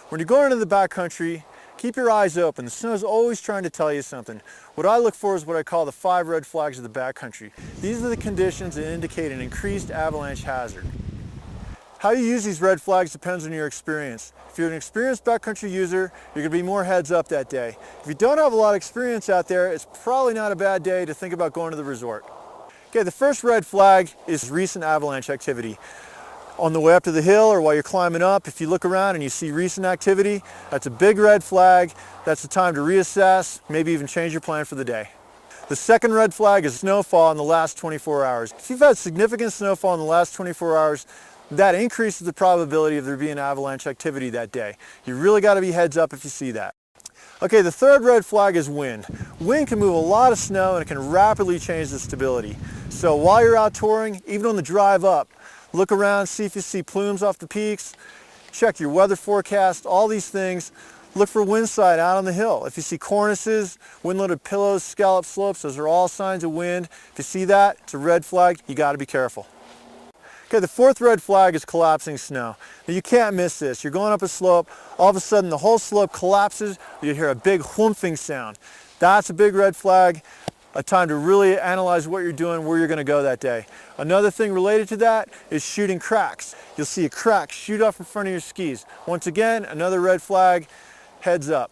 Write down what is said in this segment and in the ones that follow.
When you're going into the backcountry, keep your eyes open. The snow is always trying to tell you something. What I look for is what I call the 5 red flags of the backcountry. These are the conditions that indicate an increased avalanche hazard. How you use these red flags depends on your experience. If you're an experienced backcountry user, you're going to be more heads up that day. If you don't have a lot of experience out there, it's probably not a bad day to think about going to the resort. Okay, the first red flag is recent avalanche activity. On the way up to the hill or while you're climbing up, if you look around and you see recent activity, that's a big red flag. That's the time to reassess, maybe even change your plan for the day. The second red flag is snowfall in the last 24 hours. If you've had significant snowfall in the last 24 hours, that increases the probability of there being avalanche activity that day. You really got to be heads up if you see that. Okay, the third red flag is wind. Wind can move a lot of snow and it can rapidly change the stability. So while you're out touring, even on the drive up, look around, see if you see plumes off the peaks, check your weather forecast, all these things. Look for wind side out on the hill. If you see cornices, wind-loaded pillows, scallop slopes, those are all signs of wind. If you see that, it's a red flag. You got to be careful. Okay, the fourth red flag is collapsing snow. Now you can't miss this. You're going up a slope, all of a sudden the whole slope collapses, you hear a big whumping sound. That's a big red flag, a time to really analyze what you're doing, where you're going to go that day. Another thing related to that is shooting cracks. You'll see a crack shoot off in front of your skis. Once again, another red flag, heads up.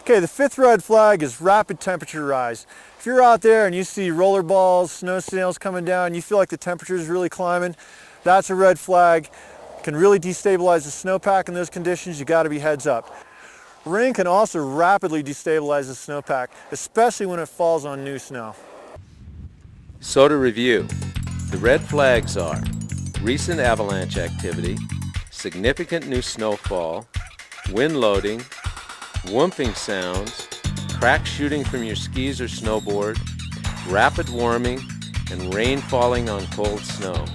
Okay, the fifth red flag is rapid temperature rise. If you're out there and you see roller balls, snow sails coming down, you feel like the temperature is really climbing, that's a red flag. It can really destabilize the snowpack in those conditions. You got to be heads up. Rain can also rapidly destabilize the snowpack, especially when it falls on new snow. So to review, the red flags are recent avalanche activity, significant new snowfall, wind loading, whumping sounds, cracks shooting from your skis or snowboard, rapid warming, and rain falling on cold snow.